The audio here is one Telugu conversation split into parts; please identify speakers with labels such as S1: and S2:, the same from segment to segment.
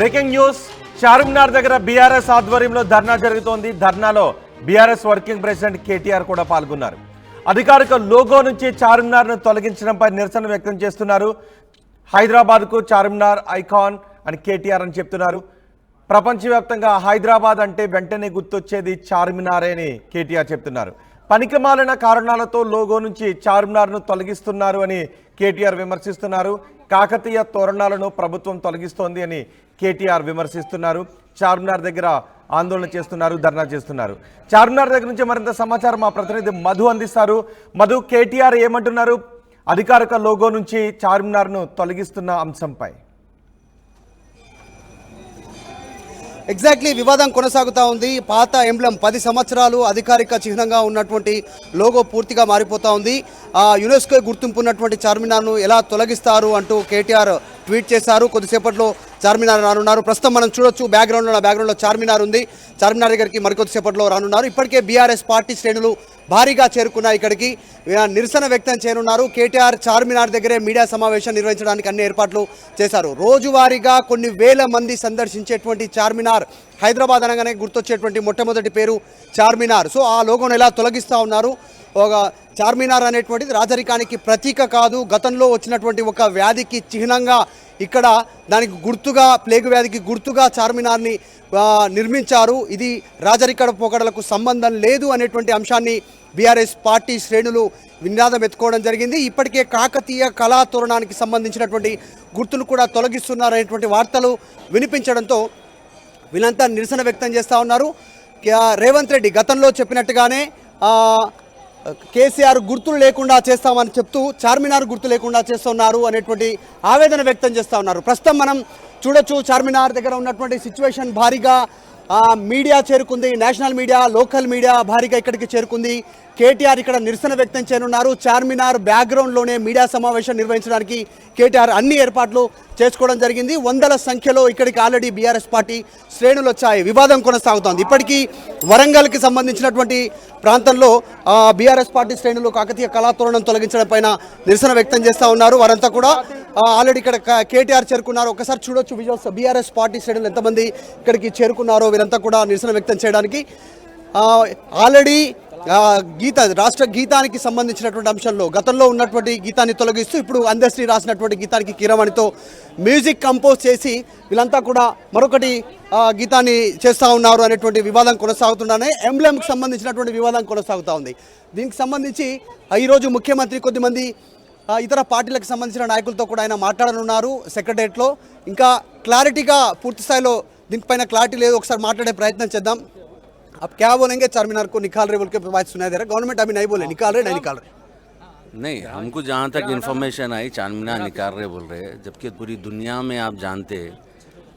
S1: Breaking news. చార్మినార్ దగ్గర బీఆర్ఎస్ ఆధ్వర్యంలో ధర్నా జరుగుతోంది. ధర్నాలో బీఆర్ఎస్ వర్కింగ్ ప్రెసిడెంట్ కేటీఆర్ కూడా పాల్గొన్నారు. అధికారిక లోగో నుంచి చార్మినార్ను తొలగించడంపై నిరసన వ్యక్తం చేస్తున్నారు. హైదరాబాద్కు చార్మినార్ ఐకాన్ అని కేటీఆర్ అని చెప్తున్నారు. ప్రపంచవ్యాప్తంగా హైదరాబాద్ అంటే వెంటనే గుర్తొచ్చేది చార్మినారే అని కేటీఆర్ చెప్తున్నారు. పనికిమాలిన కారణాలతో లోగో నుంచి చార్మినార్ను తొలగిస్తున్నారు అని కేటీఆర్ విమర్శిస్తున్నారు. కాకతీయ తోరణాలను ప్రభుత్వం తొలగిస్తోంది అని కేటీఆర్ విమర్శిస్తున్నారు. చార్మినార్ దగ్గర ఆందోళన చేస్తున్నారు, ధర్నా చేస్తున్నారు. చార్మినార్ దగ్గర నుంచి మరింత సమాచారం మా ప్రతినిధి మధు అందిస్తారు. మధు, కేటీఆర్ ఏమంటున్నారు అధికారిక లోగో నుంచి చార్మినార్ను తొలగిస్తున్న అంశంపై?
S2: ఎగ్జాక్ట్లీ వివాదం కొనసాగుతూ ఉంది. పాత ఎంబ్లం 10 సంవత్సరాలు అధికారిక చిహ్నంగా ఉన్నటువంటి లోగో పూర్తిగా మారిపోతూ ఉంది. యునెస్కో గుర్తింపు ఉన్నటువంటి చార్మినార్ను ఎలా తొలగిస్తారు అంటూ కేటీఆర్ ట్వీట్ చేశారు. కొద్దిసేపట్లో చార్మినార్ రానున్నారు. ప్రస్తుతం మనం చూడొచ్చు బ్యాక్గ్రౌండ్లో చార్మినార్ ఉంది. చార్మినార్ దగ్గరికి మరికొద్దిసేపట్లో రానున్నారు. ఇప్పటికే బీఆర్ఎస్ పార్టీ శ్రేణులు భారీగా చేరుకున్నాయి. ఇక్కడికి నిరసన వ్యక్తం చేయనున్నారు. కేటీఆర్ చార్మినార్ దగ్గరే మీడియా సమావేశం నిర్వహించడానికి అన్ని ఏర్పాట్లు చేశారు. రోజువారీగా కొన్ని వేల మంది సందర్శించేటువంటి చార్మినార్, హైదరాబాద్ అనగానే గుర్తొచ్చేటువంటి మొట్టమొదటి పేరు చార్మినార్. సో ఆ లోగోను ఎలా తొలగిస్తూ ఉన్నారు? ఒక చార్మినార్ అనేటువంటిది రాజరికానికి ప్రతీక కాదు, గతంలో వచ్చినటువంటి ఒక వ్యాధికి చిహ్నంగా ఇక్కడ దానికి గుర్తుగా, ప్లేగు వ్యాధికి గుర్తుగా చార్మినార్ని నిర్మించారు. ఇది రాజరిక పోకడలకు సంబంధం లేదు అనేటువంటి అంశాన్ని బీఆర్ఎస్ పార్టీ శ్రేణులు నినాదం ఎత్తుకోవడం జరిగింది. ఇప్పటికే కాకతీయ కళాతోరణానికి సంబంధించినటువంటి గుర్తులు కూడా తొలగిస్తున్నారనేటువంటి వార్తలు వినిపించడంతో వీళ్ళంతా నిరసన వ్యక్తం చేస్తూ ఉన్నారు. రేవంత్ రెడ్డి గతంలో చెప్పినట్టుగానే కేసీఆర్ గుర్తులు లేకుండా చేస్తామని చెప్తూ చార్మినార్ గుర్తు లేకుండా చేస్తున్నారు అనేటువంటి ఆవేదన వ్యక్తం చేస్తూ ఉన్నారు. ప్రస్తుతం మనం చూడొచ్చు చార్మినార్ దగ్గర ఉన్నటువంటి సిచ్యువేషన్. భారీగా మీడియా చేరుకుంది. నేషనల్ మీడియా, లోకల్ మీడియా భారీగా ఇక్కడికి చేరుకుంది. కేటీఆర్ ఇక్కడ నిరసన వ్యక్తం చేయనున్నారు. చార్మినార్ బ్యాక్గ్రౌండ్లోనే మీడియా సమావేశం నిర్వహించడానికి కేటీఆర్ అన్ని ఏర్పాట్లు చేసుకోవడం జరిగింది. వందల సంఖ్యలో ఇక్కడికి ఆల్రెడీ బీఆర్ఎస్ పార్టీ శ్రేణులు వచ్చాయి. వివాదం కొనసాగుతోంది. ఇప్పటికీ వరంగల్కి సంబంధించినటువంటి ప్రాంతంలో బీఆర్ఎస్ పార్టీ శ్రేణులు కాకతీయ కళాతోరణం తొలగించడం పైన నిరసన వ్యక్తం చేస్తూ ఉన్నారు. వారంతా కూడా ఆల్రెడీ ఇక్కడ కేటీఆర్ చేరుకున్నారు. ఒకసారి చూడొచ్చు విజువల్స్. బీఆర్ఎస్ పార్టీ శ్రేణులు ఎంతమంది ఇక్కడికి చేరుకున్నారో వీరంతా కూడా నిరసన వ్యక్తం చేయడానికి. ఆల్రెడీ రాష్ట్ర గీతానికి సంబంధించినటువంటి అంశంలో గతంలో ఉన్నటువంటి గీతాన్ని తొలగిస్తూ ఇప్పుడు అందశ్రీ రాసినటువంటి గీతానికి కీరవాణితో మ్యూజిక్ కంపోజ్ చేసి వీళ్ళంతా కూడా మరొకటి గీతాన్ని చేస్తూ ఉన్నారు అనేటువంటి వివాదం కొనసాగుతుండనే ఎంబ్లెంకి సంబంధించినటువంటి వివాదం కొనసాగుతూ ఉంది. దీనికి సంబంధించి ఈరోజు ముఖ్యమంత్రి కొద్దిమంది ఇతర పార్టీలకు సంబంధించిన నాయకులతో కూడా ఆయన మాట్లాడనున్నారు సెక్రటరియట్లో. ఇంకా క్లారిటీగా పూర్తి స్థాయిలో దీనిపైన క్లారిటీ లేదు. ఒకసారి మాట్లాడే ప్రయత్నం చేద్దాం. अब क्या बोलेंगे चार्मिनार को निकाल रहे बोल के बात सुनाई दे रहा है. गवर्नमेंट अभी नहीं बोले निकाल रहे, नहीं निकाल रहे.
S3: नहीं, हमको जहाँ तक इन्फॉर्मेशन आई चार्मिनार निकाल रहे बोल रहे, जबकि पूरी दुनिया में आप जानते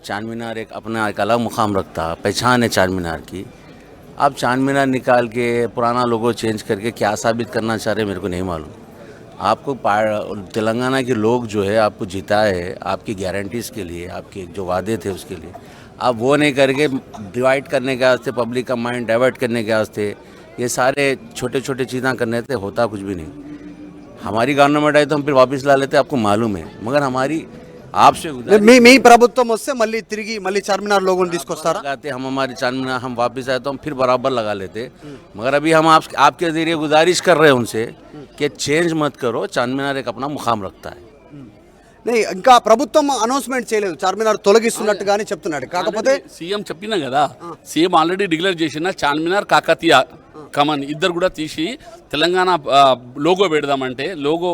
S3: चार्मिनार एक अपना एक अलग मुकाम रखता, पहचान है चार्मिनार की. आप चार्मिनार निकाल के पुराना लोगो चेंज करके क्या साबित करना चाह रहे मेरे को नहीं मालूम. आपको तेलंगाना के लोग जो है आपको जिताए है आपकी गारंटीज़ के लिए, आपके जो वादे थे उसके लिए. आप वो नहीं करके डिवाइड करने के वास्ते, पब्लिक का माइंड डाइवर्ट करने के वास्ते ये सारे छोटे छोटे चीज़ें करने थे. होता कुछ भी नहीं. हमारी गवर्नमेंट आई तो हम फिर वापस ला लेते, आपको मालूम है. मगर हमारी आपसे
S2: మీ ప్రభుత్వం వస్తే మళ్ళీ తిరిగి మళ్ళీ చార్మినార్ లోగోని తీసుకొస్తారా?
S3: लगाते हम हमारी चार्मिनार हम वापस आए तो हम फिर बराबर लगा लेते. मगर अभी हम आपके ज़रिए गुजारिश कर रहे हैं उनसे कि चेंज मत करो. चार्मिनार एक अपना मुकाम रखता है.
S2: ఇంకా ప్రభుత్వం అనౌన్స్మెంట్ చేయలేదు చార్మినార్ తొలగిస్తున్నట్టుగానే చెప్తున్నాడు. కాకపోతే
S4: సీఎం చెప్పినా కదా, సీఎం ఆల్రెడీ డిక్లేర్ చేసిన చార్మినార్ కాకతీయ కమన్ ఇద్దరు కూడా తీసి తెలంగాణ లోగో పెడదామంటే, లోగో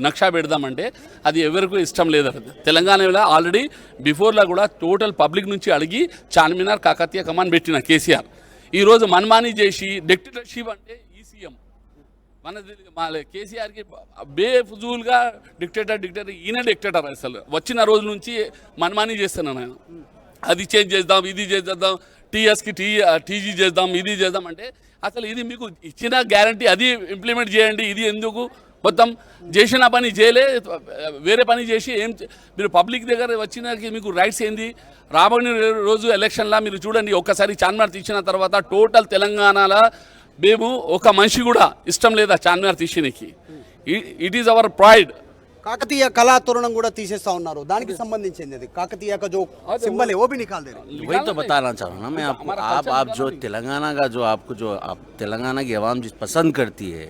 S4: నక్షా పెడదామంటే అది ఎవరికి ఇష్టం లేదు. తెలంగాణలో ఆల్రెడీ బిఫోర్లో కూడా టోటల్ పబ్లిక్ నుంచి అడిగి చార్మినార్ కాకతీయ కమన్ పెట్టిన కేసీఆర్. ఈరోజు మన్మానీ చేసి డిక్టేటర్షిప్ అంటే ఈ సీఎం మన కేసీఆర్కి బేఫుజూల్గా డిక్టేటర్ ఈయన డిక్టేటర్. అసలు వచ్చిన రోజు నుంచి మన్మానీ చేస్తున్నాను నేను. అది చేంజ్ చేద్దాం, ఇది చేద్దాం, టీఎస్కి టీజీ చేద్దాం, ఇది చేద్దాం అంటే అసలు ఇది మీకు ఇచ్చిన గ్యారంటీ అది ఇంప్లిమెంట్ చేయండి. ఇది ఎందుకు మొత్తం చేసిన పని చేయలే, వేరే పని చేసి ఏం మీరు పబ్లిక్ దగ్గర వచ్చినాక మీకు రైట్స్ ఏంది? రాబోయే రోజు ఎలక్షన్లా మీరు చూడండి, ఒక్కసారి చార్మినార్ తీసిన తర్వాత టోటల్ తెలంగాణలో మేము ఒక మనిషి కూడా ఇష్టం లేదా చార్మినార్ తీసినకి. It is our pride.
S2: Kakatiya Kala Thoranam కూడా తీసేస్తా ఉన్నారు, దానికి సంబంధించింది అది కాకతీయ का जो सिंबल है वो भी निकाल दे रहे हैं।
S3: वही तो बताना चाह रहा हूँ ना मैं आपको। आप जो तेलंगाना का जो आपको जो आप तेलंगाना की आवाम जिस पसंद करती है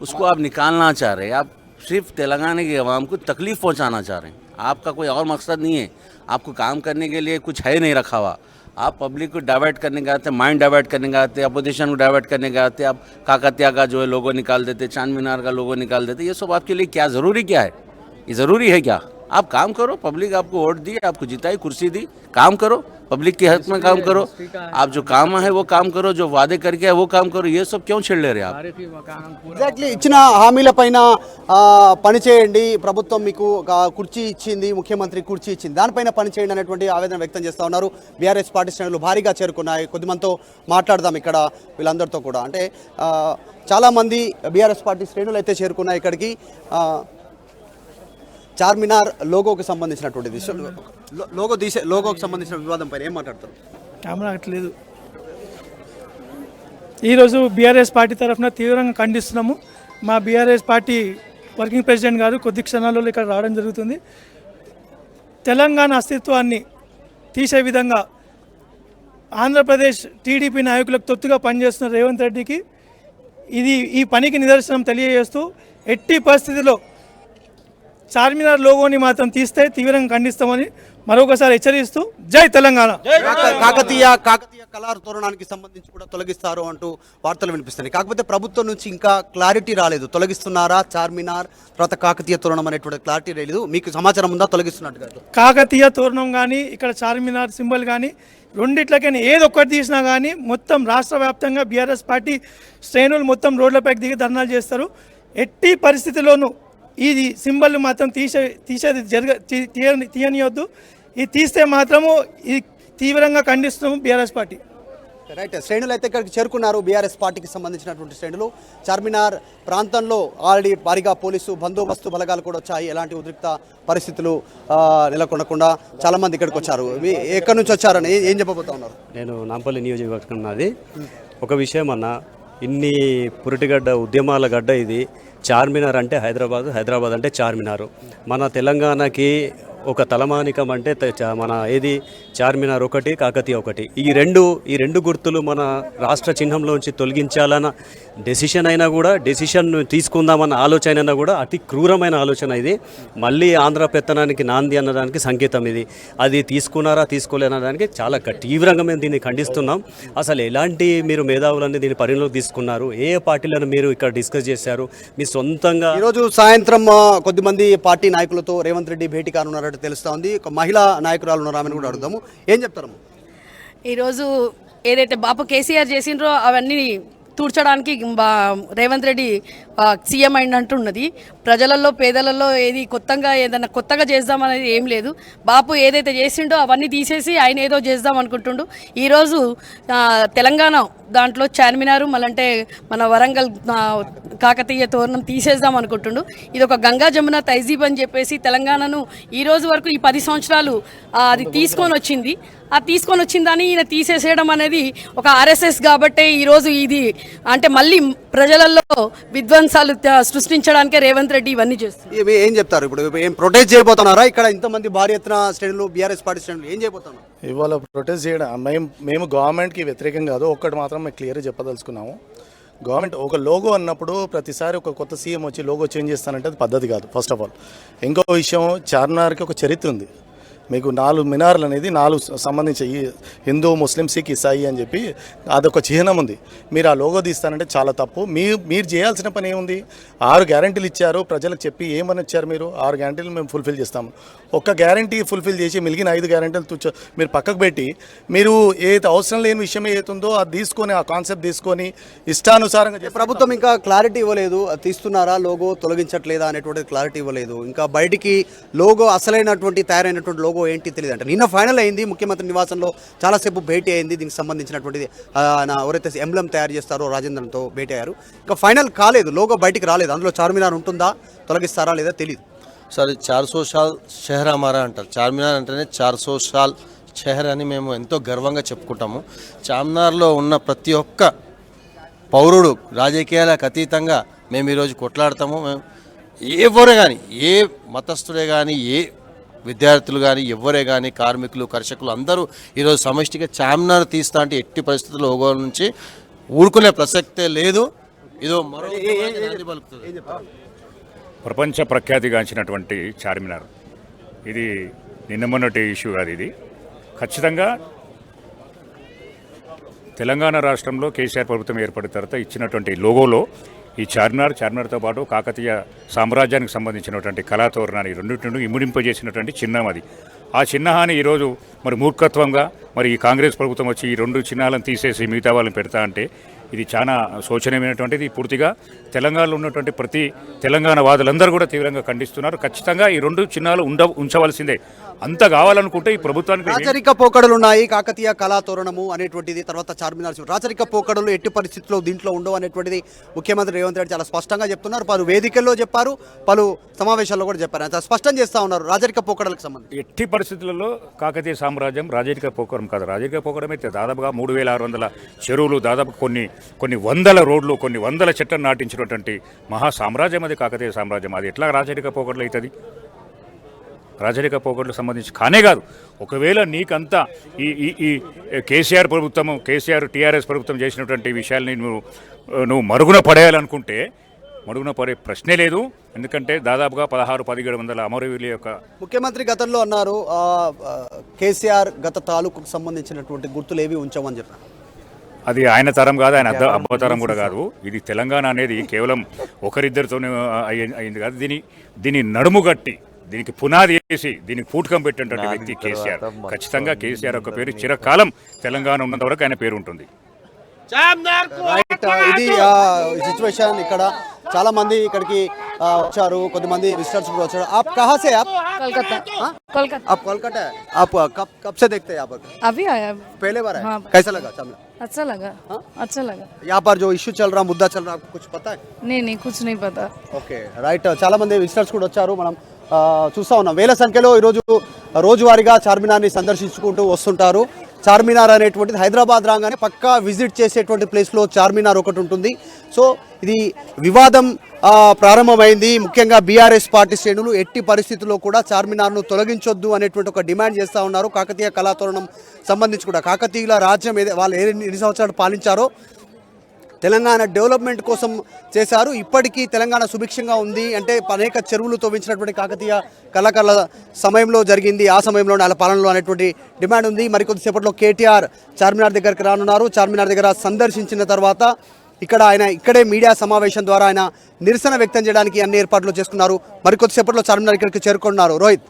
S3: उसको आप निकालना चाह रहे हैं। आप सिर्फ तेलंगाना की आवाम को तकलीफ पहुंचाना चाह रहे हैं। आपका कोई और मकसद नहीं है। आपको काम करने के लिए कुछ है नहीं रखा हुआ। आप पब्लिक को डाइवर्ट करने के आते, माइंड डाइवर्ट करने के आते, अपोजिशन को डाइवर्ट करने के आते। आप काकतिया का जो है लोगो निकाल देते, चांद मीनार का लोगो निकाल देते। ये सब आपके लिए क्या ज़रूरी क्या है? ये ज़रूरी है क्या? आप काम करो, पब्लिक आपको वोट दी, आपको जिताई, कुर्सी दी, काम करो, पब्लिक के हक में काम करो। आप जो काम है वो काम करो, जो वादे करके है वो काम करो। ये सब क्यों छेड़ ले रहे आप?
S2: ఎగ్జాక్ట్లీ ఇచ్చిన హామీల పైన పని చేయండి, ప్రభుత్వం మీకు ఒక కుర్చీ ఇచ్చింది, ముఖ్యమంత్రి కుర్చీ ఇచ్చింది, దానిపైన పని చేయండి అనేటువంటి ఆవేదన వ్యక్తం చేస్తూ ఉన్నారు. బీఆర్ఎస్ పార్టీ శ్రేణులు భారీగా చేరుకున్నాయి. కొద్దిమందితో మాట్లాడదాం ఇక్కడ వీళ్ళందరితో కూడా. అంటే చాలామంది బీఆర్ఎస్ పార్టీ శ్రేణులు అయితే చేరుకున్నాయి ఇక్కడికి. చార్మినార్ లోగోకి సంబంధించినటువంటిది, లోగోకి సంబంధించిన వివాదం పైన ఏం మాట్లాడతారు?
S5: కెమెరా అట్లేదు. ఈరోజు బీఆర్ఎస్ పార్టీ తరఫున తీవ్రంగా ఖండిస్తున్నాము. మా బీఆర్ఎస్ పార్టీ వర్కింగ్ ప్రెసిడెంట్ గారు కొద్ది క్షణాలలో ఇక్కడ రావడం జరుగుతుంది. తెలంగాణ అస్తిత్వాన్ని తీసే విధంగా ఆంధ్రప్రదేశ్ టీడీపీ నాయకులకు తొత్తుగా పనిచేస్తున్న రేవంత్ రెడ్డికి ఈ పనికి నిదర్శనం తెలియజేస్తూ ఎట్టి పరిస్థితిలో చార్మినార్ లోగోని మాత్రం తీస్తే తీవ్రంగా ఖండిస్తామని మరొకసారి హెచ్చరిస్తూ జై తెలంగాణ.
S2: కాకతీయ కళా తోరణానికి సంబంధించి కూడా తొలగిస్తారు అంటూ వార్తలు వినిపిస్తున్నాయి. కాకపోతే ప్రభుత్వం నుంచి ఇంకా క్లారిటీ రాలేదు. తొలగిస్తున్నారా చార్మినార్ తర్వాత కాకతీయ తోరణం అనేటువంటి క్లారిటీ లేదు. మీకు సమాచారం ఉందా తొలగిస్తున్నట్టుగా?
S5: కాకతీయ తోరణం కానీ ఇక్కడ చార్మినార్ సింబల్ కానీ రెండిట్లకైనా ఏదొక్కటి తీసినా కానీ మొత్తం రాష్ట్ర వ్యాప్తంగా బీఆర్ఎస్ పార్టీ శ్రేణులు మొత్తం రోడ్లపైకి దిగి ధర్నాలు చేస్తారు. ఎట్టి పరిస్థితిలోనూ ఇది సింబల్ మాత్రం తీసేది తీయనియొద్దు. ఇది తీస్తే మాత్రము ఇది తీవ్రంగా ఖండిస్తున్నాము బీఆర్ఎస్ పార్టీ.
S2: రైట్, శ్రేణులు అయితే ఇక్కడికి చేరుకున్నారు. బీఆర్ఎస్ పార్టీకి సంబంధించినటువంటి శ్రేణులు చార్మినార్ ప్రాంతంలో ఆల్రెడీ భారీగా పోలీసు బందోబస్తు బలగాలు కూడా వచ్చాయి. ఎలాంటి ఉద్రిక్త పరిస్థితులు నెలకొనకుండా చాలామంది ఇక్కడికి వచ్చారు. ఎక్కడి నుంచి వచ్చారని ఏం చెప్పబోతా ఉన్నారు?
S6: నేను నాంపల్లి నియోజకవర్గం నాది. ఒక విషయం అన్న, ఇన్ని పురిటిగడ్డ ఉద్యమాల గడ్డ ఇది. చార్మినార్ అంటే హైదరాబాద్, హైదరాబాద్ అంటే చార్మినారు. మన తెలంగాణకి ఒక తలమానికం అంటే మన ఏది చార్మినార్ ఒకటి, కాకతీయ ఒకటి. ఈ రెండు గుర్తులు మన రాష్ట్ర చిహ్నంలోంచి తొలగించాలన్న డెసిషన్ అయినా కూడా, డెసిషన్ తీసుకుందామన్న ఆలోచన అయినా కూడా అతి క్రూరమైన ఆలోచన ఇది. మళ్ళీ ఆంధ్ర పెత్తనానికి నాంది అన్నదానికి సంకేతం ఇది. అది తీసుకున్నారా తీసుకోలేనడానికి చాలా తీవ్రంగా మేము దీన్ని ఖండిస్తున్నాం. అసలు ఎలాంటి మీరు మేధావులన్నీ దీన్ని పరిగణలోకి తీసుకున్నారు? ఏ పార్టీలను మీరు ఇక్కడ డిస్కస్ చేశారు? మీ సొంతంగా
S2: ఈరోజు సాయంత్రం కొద్దిమంది పార్టీ నాయకులతో రేవంత్ రెడ్డి భేటీ కానున్నారని తెలుస్తా ఉంది. ఒక మహిళా నాయకురాలు ఉన్నారు, ఆమెను కూడా అడుగుదాము. ఏం చెప్తారమ్మా?
S7: ఈరోజు ఏదైతే బాపు కేసీఆర్ చేసిండ్రో అవన్నీ తూడ్చడానికి రేవంత్ రెడ్డి సీఎం అయినట్టున్నది. ప్రజలలో పేదలలో ఏది ఏదైనా కొత్తగా చేద్దామనేది ఏం లేదు. బాపు ఏదైతే చేసిండో అవన్నీ తీసేసి ఆయన ఏదో చేద్దాం అనుకుంటుండు. ఈరోజు తెలంగాణ దాంట్లో చార్మినారు మళ్ళంటే మన వరంగల్ కాకతీయ తోరణం తీసేద్దాం అనుకుంటుండు. ఇది ఒక గంగా జమున తైజీబ్ అని చెప్పేసి తెలంగాణను ఈ రోజు వరకు ఈ 10 సంవత్సరాలు అది తీసుకొని వచ్చింది. ఆ తీసుకొని వచ్చిందని ఈయన తీసేసేయడం అనేది ఒక ఆర్ఎస్ఎస్ కాబట్టే ఈరోజు ఇది అంటే మళ్ళీ ప్రజలలో విధ్వంసాలు సృష్టించడానికే రేవంత్ రెడ్డి ఇవన్నీ చేస్తారు.
S2: ఏం చెప్తారు? ఇప్పుడు ఏం ప్రొటెస్ట్ చేయబోతున్నారా? ఇక్కడ ఇంతమంది భారీ ఎత్తున శ్రేణులు బీఆర్ఎస్ పార్టీ శ్రేణులు ఏం చేయబోతున్నారు?
S8: ఇవాళ ప్రొటెస్ట్ చేయడం మేము గవర్నమెంట్కి వ్యతిరేకం కాదు. ఒక్కటి మాత్రం మేము క్లియర్గా చెప్పదలుచుకున్నాము. గవర్నమెంట్ ఒక లోగో అన్నప్పుడు ప్రతిసారి ఒక కొత్త సీఎం వచ్చి లోగో చేంజ్ చేస్తానంటే అది పద్ధతి కాదు. ఫస్ట్ ఆఫ్ ఆల్ ఇంకో విషయం, చార్మినార్కి ఒక చరిత్ర ఉంది. మీకు 4 మినార్లు అనేది 4 సంబంధించి హిందూ, ముస్లిం, సిక్, ఇసాయి అని చెప్పి అదొక చిహ్నం ఉంది. మీరు ఆ లోగో తీస్తానంటే చాలా తప్పు. మీరు చేయాల్సిన పని ఏముంది? 6 గ్యారంటీలు ఇచ్చారు ప్రజలకు చెప్పి. ఏమని ఇచ్చారు మీరు? 6 గ్యారంటీలు మేము ఫుల్ఫిల్ చేస్తాము. ఒక్క గ్యారంటీ ఫుల్ఫిల్ చేసి మిగిలిన 5 గ్యారంటీలు మీరు పక్కకు పెట్టి మీరు ఏదైతే అవసరం లేని విషయం ఏతుందో అది తీసుకొని, ఆ కాన్సెప్ట్ తీసుకొని ఇష్టానుసారంగా
S2: ప్రభుత్వం ఇంకా క్లారిటీ ఇవ్వలేదు. తీస్తున్నారా లోగో, తొలగించట్లేదా అనేటువంటి క్లారిటీ ఇవ్వలేదు. ఇంకా బయటికి లోగో అసలైనటువంటి తయారైనటువంటి లోగో ఏంటి తెలియదు అంటే. నిన్న ఫైనల్ అయింది. ముఖ్యమంత్రి నివాసంలో చాలాసేపు భేటీ అయింది. దీనికి సంబంధించినటువంటిది ఎవరైతే ఎంబ్లమ్ తయారు చేస్తారో రాజేంద్రన్తో భేటీ అయ్యారు. ఇంకా ఫైనల్ కాలేదు, లోగో బయటికి రాలేదు. అందులో చార్మినార్ ఉంటుందా, తొలగిస్తారా లేదా తెలియదు.
S9: సరే 400 సాల్ షహర్ హమారా అంటారు. చార్మినార్ అంటేనే 400 సాల్ షహర్ అని మేము ఎంతో గర్వంగా చెప్పుకుంటాము. చార్మినార్లో ఉన్న ప్రతి ఒక్క పౌరుడు రాజకీయాలకు అతీతంగా మేము ఈరోజు కొట్లాడతాము. మేము ఎవరే కానీ, ఏ మతస్థుడే కానీ, ఏ విద్యార్థులు కానీ, ఎవరే కానీ, కార్మికులు, కర్షకులు అందరూ ఈరోజు సమిష్టిగా చార్మినార్ తీస్తా అంటే ఎట్టి పరిస్థితుల్లో ఒంగోలు నుంచి ఊరుకునే ప్రసక్తే లేదు. ఇదో మరో నాంది పలుకుతుంది.
S10: ప్రపంచ ప్రఖ్యాతిగాంచినటువంటి చార్మినార్ ఇది నిన్న మొన్నటి ఇష్యూ కాదు. ఇది ఖచ్చితంగా తెలంగాణ రాష్ట్రంలో కేసీఆర్ ప్రభుత్వం ఏర్పడిన తర్వాత ఇచ్చినటువంటి లోగోలో ఈ చార్మినార్తో పాటు కాకతీయ సామ్రాజ్యానికి సంబంధించినటువంటి కళాతోరణాన్ని రెండింటిని ఇముడింపజేసినటువంటి చిహ్నం అది. ఆ చిహ్నాన్ని ఈరోజు మరి మూర్ఖత్వంగా మరి ఈ కాంగ్రెస్ ప్రభుత్వం వచ్చి ఈ 2 చిహ్నాలను తీసేసి మిగతా వాళ్ళని పెడతా అంటే ఇది చాలా శోచనీయమైనటువంటిది. పూర్తిగా తెలంగాణలో ఉన్నటువంటి ప్రతి తెలంగాణ వాదులందరూ కూడా తీవ్రంగా ఖండిస్తున్నారు. ఖచ్చితంగా ఈ 2 చిహ్నాలు ఉంచవలసిందే. అంత కావాలనుకుంటే ఈ ప్రభుత్వానికి
S2: రాచరిక పోకడలు ఉన్నాయి, కాకతీయ కళాతోరణము అనేటువంటిది, తర్వాత చార్మినార్ రాచరిక పోకడలు ఎట్టి పరిస్థితుల్లో దీంట్లో ఉండవు అనేటువంటిది ముఖ్యమంత్రి రేవంత్ రెడ్డి చాలా స్పష్టంగా చెప్తున్నారు. పలు వేదికల్లో చెప్పారు, పలు సమావేశాల్లో కూడా చెప్పారు. అంత స్పష్టం చేస్తా ఉన్నారు రాచరిక పోకడలకు సంబంధించి.
S10: ఎట్టి పరిస్థితులలో కాకతీయ సామ్రాజ్యం రాజరిక పోకడం కాదు. రాజరిక పోకడం అయితే దాదాపుగా 3600 చెరువులు, దాదాపు కొన్ని వందల రోడ్లు, కొన్ని వందల చెట్లను నాటించినటువంటి మహా సామ్రాజ్యం అది కాకతీయ సామ్రాజ్యం. అది ఎట్లా రాజరిక పోకడలు అవుతుంది? రాజరిక పోకడలకు సంబంధించి కానే కాదు. ఒకవేళ నీకంతా ఈ కేసీఆర్ ప్రభుత్వము, టీఆర్ఎస్ ప్రభుత్వం చేసినటువంటి విషయాల్ని నువ్వు మరుగున పడేయాలనుకుంటే మరుగున పడే ప్రశ్నే లేదు. ఎందుకంటే దాదాపుగా 1600-1700 అమరవీరుల యొక్క
S2: ముఖ్యమంత్రి గతంలో అన్నారు కేసీఆర్ గత తాలూకు సంబంధించినటువంటి గుర్తులు ఏవి ఉంచామని చెప్పారు.
S10: అది ఆయన తరం కాదు, ఆయన అబ్బతరం కూడా కాదు. ఇది తెలంగాణ అనేది కేవలం ఒకరిద్దరితోనే అయింది కాదు. దీని నడుము గట్టి, దీనికి పునాది వేసి, దీనికి పూటకం పెట్టినటువంటి వ్యక్తి కేసీఆర్. ఖచ్చితంగా కేసీఆర్ యొక్క పేరు చిరకాలం తెలంగాణ ఉన్నంత వరకు ఆయన పేరు ఉంటుంది.
S2: రైట్, ఇది సిచ్యువేషన్. ఇక్కడ చాలా మంది ఇక్కడికి వచ్చారు, కొద్దిమంది విజిటర్స్ కూడా వచ్చారు. आप कहाँ से आप?
S7: कोलकाता। कोलकाता।
S2: आप कोलकाता है? आप कब से देखते हैं यहाँ पर?
S7: अभी आया।
S2: पहले बार है? कैसा लगा चार्मिनार?
S7: अच्छा लगा। अच्छा लगा।
S2: यहाँ पर जो इश्यू चल रहा, मुद्दा चल रहा, आपको कुछ पता है?
S7: नहीं कुछ नहीं पता।
S2: ఓకే రైట్, చాలా మంది విజిటర్స్ కూడా వచ్చారు. మనం చూస్తూ ఉన్నాం వేల సంఖ్యలో ఈరోజు రోజువారీగా చార్మినార్ని సందర్శించుకుంటూ వస్తుంటారు. చార్మినార్ అనేటువంటిది హైదరాబాద్ రాగానే పక్కా విజిట్ చేసేటువంటి ప్లేస్లో చార్మినార్ ఒకటి ఉంటుంది. సో ఇది వివాదం ప్రారంభమైంది. ముఖ్యంగా బీఆర్ఎస్ పార్టీ శ్రేణులు ఎట్టి పరిస్థితుల్లో కూడా చార్మినార్ను తొలగించొద్దు అనేటువంటి ఒక డిమాండ్ చేస్తూ ఉన్నారు. కాకతీయ కళాతోరణం సంబంధించి కూడా కాకతీయుల రాజ్యం వాళ్ళు ఎన్ని సంవత్సరాలు పాలించారో తెలంగాణ డెవలప్మెంట్ కోసం చేశారు. ఇప్పటికీ తెలంగాణ సుభిక్షంగా ఉంది అంటే అనేక చెరువులు తవ్వించినటువంటి కాకతీయ కళాకారుల సమయంలో జరిగింది, ఆ సమయంలో వాళ్ళ పాలనలో అనేటువంటి డిమాండ్ ఉంది. మరికొద్దిసేపట్లో కేటీఆర్ చార్మినార్ దగ్గరికి రానున్నారు. చార్మినార్ దగ్గర సందర్శించిన తర్వాత ఇక్కడే మీడియా సమావేశం ద్వారా ఆయన నిరసన వ్యక్తం చేయడానికి అన్ని ఏర్పాట్లు చేసుకున్నారు. మరికొద్దిసేపట్లో చార్మినార్ ఇక్కడికి చేరుకున్నారు. రోహిత్.